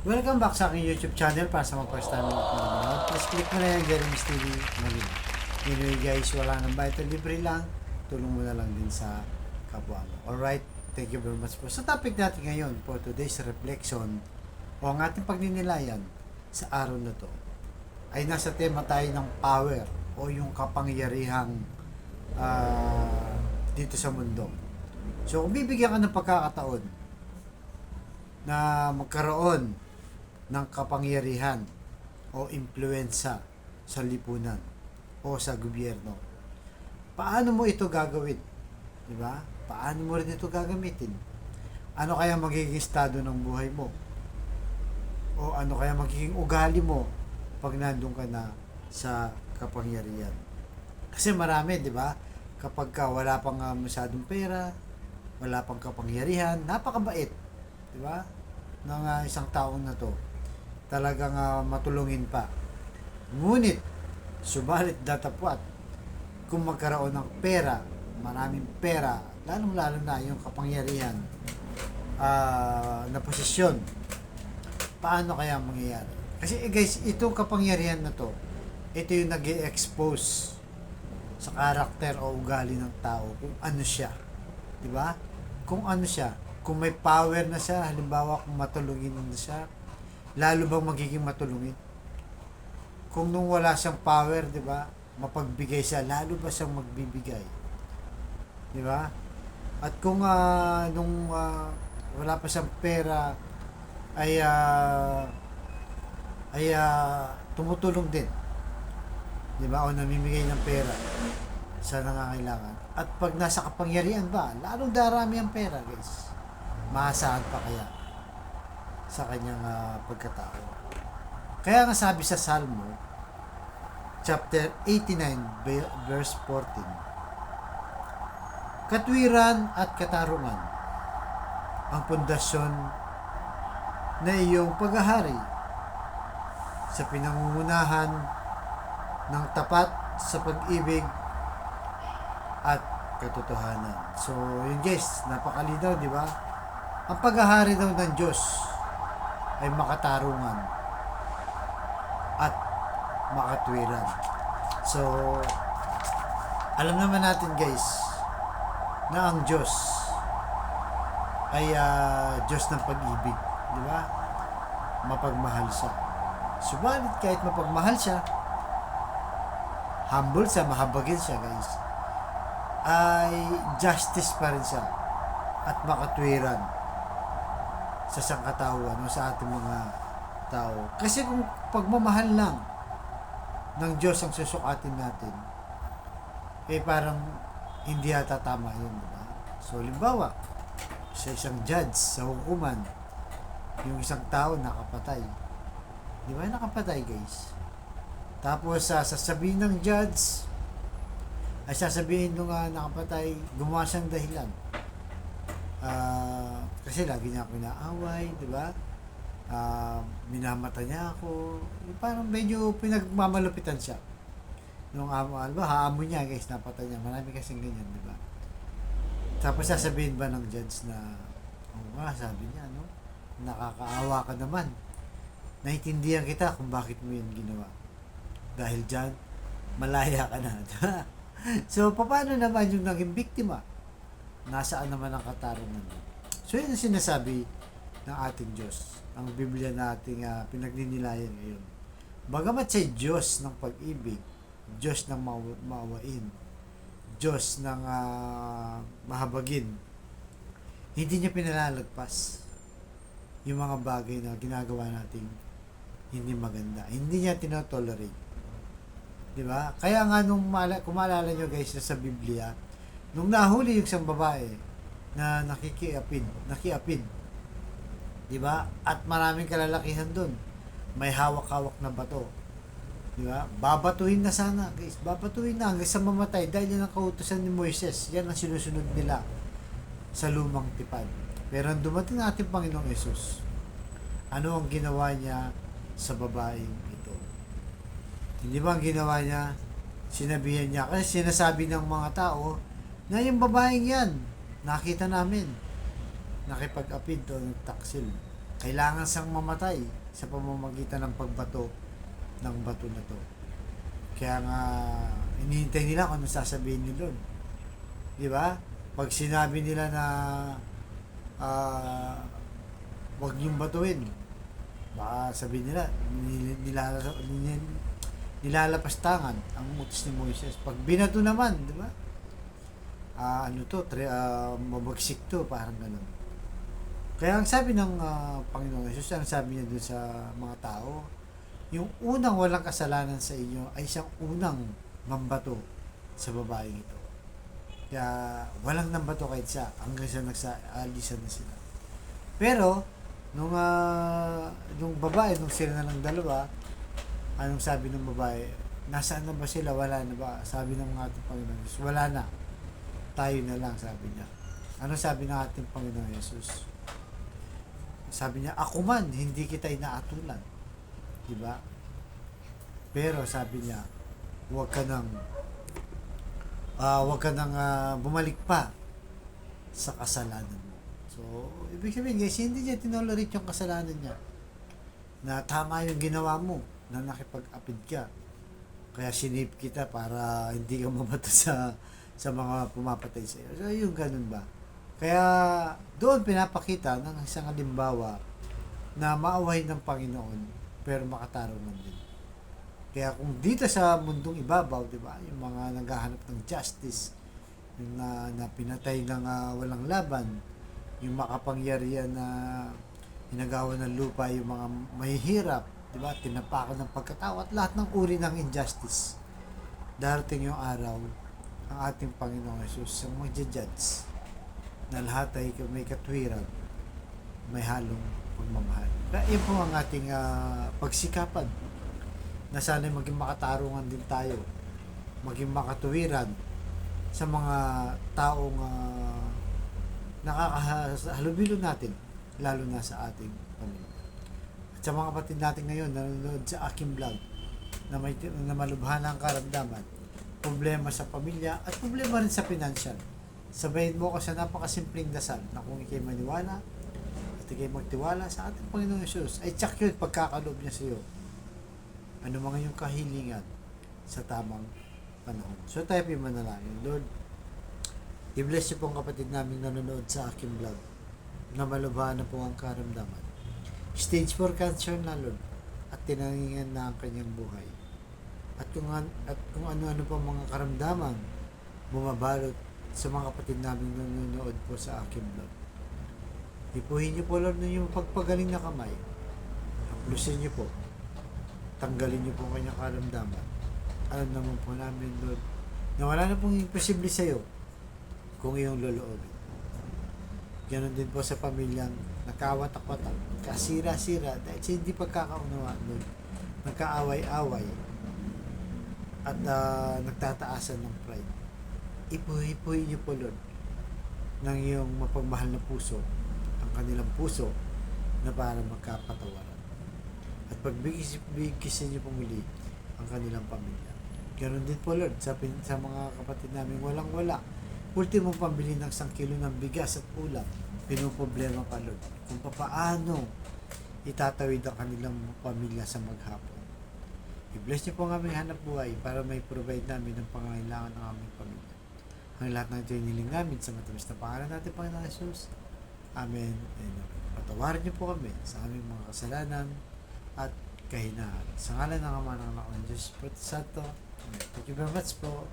Welcome back sa aking YouTube channel para sa mga first time mo manonood. Please click mo na yung Jeremy's TV Manila. Anyway guys, wala nang bayad, libre lang. Tulong mo na lang din sa kapwa mo. Alright, thank you very much po. Sa topic natin ngayon for today's reflection o ang ating pagninilayan sa araw na to ay nasa tema tayo ng power o yung kapangyarihang dito sa mundo. So kung bibigyan ka ng pagkakataon na magkaroon ng kapangyarihan o impluensya sa lipunan o sa gobyerno, paano mo ito gagawin? Di ba? Paano mo rin ito gagamitin? Ano kaya magiging estado ng buhay mo? O ano kaya magiging ugali mo pag nandun ka na sa kapangyarihan? Kasi marami, di ba? Kapag ka wala pang masyadong pera, wala pang kapangyarihan, napakabait, di ba? Ng isang taong na to, talagang matulungin pa. Ngunit, subalit datapwat, kung magkaroon ng pera, maraming pera, lalong-lalo na yung kapangyarihan na posisyon, paano kaya mangyayari? Kasi guys, itong kapangyarihan na to, ito yung nag-expose sa karakter o ugali ng tao kung ano siya. Di ba? Kung ano siya. Kung may power na siya, halimbawa kung matulungin na siya, lalo bang magiging matulungin? Kung nung wala siyang power, di ba, mapagbigay siya, lalo ba siyang magbibigay? Di ba? At kung nung wala pa siyang pera, ay tumutulong din. Di ba? O namimigay ng pera sa nangangailangan. At pag nasa kapangyarihan ba, lalong darami ang pera, guys. Maasahan pa kaya sa kanyang pagkatao. Kaya nga sabi sa Salmo chapter 89 verse 14, katwiran at katarungan ang pundasyon na iyong paghahari sa pinangungunahan ng tapat sa pag-ibig at katotohanan. So yun guys, napakalinaw, di ba? Ang paghahari daw ng Diyos ay makatarungan at makatwiran. So, alam naman natin guys na ang Diyos ay Diyos ng pag-ibig. Di ba? Mapagmahal siya. Subalit kahit mapagmahal siya, humble siya, mahabagin siya guys, ay justice pa rin siya at makatwiran sa sangkatauhan o sa ating mga tao. Kasi kung pagmamahal lang ng Diyos ang susukatin natin, eh parang hindi yata tama yun, diba? So, limbawa, sa isang judge, sa hukuman, yung isang tao nakapatay. Di ba nakapatay, guys? Tapos, sasabihin ng judge, ay sasabihin nung nakapatay, gumawa siyang dahilan. Kasi lagi niya ako inaaway, di ba? Minamata niya ako. Parang medyo pinagmamalupitan siya. Nung haamon niya, guys, napatay niya. Marami kasing ganyan, di ba? Tapos sasabihin ba ng judge na, sabi niya, no? Nakakaawa ka naman. Naintindihan kita kung bakit mo yun ginawa. Dahil dyan, malaya ka na. So, paano naman yung naging biktima? Nasaan naman ang katarungan mo? So, yun ang sinasabi ng ating Diyos. Ang Biblia na ating pinagninilayan ngayon. Bagamat siya Diyos ng pag-ibig, Diyos ng maawain, Diyos ng mahabagin, hindi niya pinalalagpas yung mga bagay na ginagawa nating hindi maganda. Hindi niya tinotolerate. Diba? Kaya nga kung maalala nyo guys sa Biblia, nung nahuli yung isang babae na nakiapid, di ba? At maraming kalalakihan doon. May hawak-hawak na bato. Di ba? Babatuhin na sana, guys. Babatuhin na hanggang sa mamatay dahil yan ang kautusan ni Moises. Yan ang sinusunod nila sa lumang tipan. Pero dumating na ating Panginoong Yesus. Ano ang ginawa niya sa babaeng ito? Hindi ba ang ginawa niya? Sinabihan niya. Kasi sinasabi ng mga tao na yung babaeng yan, nakita namin, nakipag-apid o nagtaksil kailangan siyang mamatay sa pamamagitan ng pagbato ng bato na to. Kaya nga, inihintay nila kung ano sasabihin ni Lord. Di ba? Pag sinabi nila na ah, wag niyong batuin, baka sabihin nila, nilalapastangan ang utos ni Moises. Pag binato naman, di ba? Ano to, mabagsik to, parang ganun. Kaya ang sabi ng Panginoon Jesus, ang sabi niya dun sa mga tao, yung unang walang kasalanan sa inyo ay siyang unang mambato sa babaeng ito. Kaya walang nambato kahit siya hanggang sa nagsaalisan na sila. Pero, nung babae, nung sila na ng dalawa, anong sabi ng babae? Nasaan na ba sila? Wala na ba? Sabi ng ating Panginoon Jesus, wala na. Tayo na lang, sabi niya. Ano sabi ng ating Panginoon Jesus? Sabi niya, ako man, hindi kita inaatulan. Diba? Pero sabi niya, huwag ka nang bumalik pa sa kasalanan mo. So, ibig sabihin guys, hindi niya tinolerate yung kasalanan niya. Na tama yung ginawa mo, na nakipag-apid ka. Kaya sinip kita para hindi ka mabato sa mga pumapatay sa iyo. So, yung ganun ba? Kaya doon pinapakita ng isang halimbawa na maaway ng Panginoon pero makatarungan din. Kaya kung dito sa mundong ibabaw, di ba, yung mga naghahanap ng justice, yung na pinatay ng walang laban, yung makapangyarihan na hinagawa ng lupa, yung mga mahihirap, di ba, tinapakan ng pagkatao at lahat ng uri ng injustice. Darating yung araw, ang ating Panginoong Jesus ang magja-judge na lahat ay may katwiran, may halong pagmamahal. Kaya yun po ang ating pagsikapan na sana'y maging makatarungan din tayo, maging makatuwiran sa mga taong nakakahalubilo natin, lalo na sa ating pamilya. At sa mga kapatid natin ngayon nanonood sa aking vlog na malubhana ang karamdaman, problema sa pamilya at problema rin sa financial, sabayin mo ko sa napakasimpleng dasal na kung ikay maniwala at ikay magtiwala sa ating Panginoong Jesus, ay tsak yun pagkakaloob niya sa iyo ano mga yung kahilingan sa tamang panahon. So tayo po yung manalangin. Lord, i-bless niyo po ang kapatid namin nanonood sa aking vlog na malubhaan na po ang karamdaman. Stage 4 cancer na, Lord, at tinangingan na ang kanyang buhay. At kung ano-ano pa mga karamdaman bumabalot sa mga kapatid namin nanonood po sa aking vlog. Ipuhin niyo po, Lord, na yung pagpagaling na kamay. Haplusin niyo po. Tanggalin niyo po ang kanyang karamdaman. Alam naman po namin, Lord, na wala na pong imposible sa iyo kung iyong loloobin. Ganon din po sa pamilyang nakawatak-watak, kasira-sira dahil sa hindi pagkakaunawaan, Lord. Nagkaaway-away at nagtataasan ng pride. Ipuhi niyo po, Lord, ng iyong mapagmahal na puso, ang kanilang puso na para magkapatawaran. At pagbigkisin niyo po muli ang kanilang pamilya. Ganon din po, Lord, sa mga kapatid namin walang-wala. Ultimo pambili ng 1 kilo ng bigas at ulam. Pinoproblema pa, Lord, kung paano itatawid ang kanilang pamilya sa maghapon. I-bless niyo po ang aming hanap buhay para may provide namin ang pangangailangan ng aming pamilya. Ang lahat ng ito iniling namin sa matamis na pangalan natin, Panginoon Jesus. Amen. Amen. Patawarin niyo po kami sa aming mga kasalanan at kahinaan. Sa ngalan ng Ama ng Anak ng Diyos Espiritu Santo. Thank you very much po.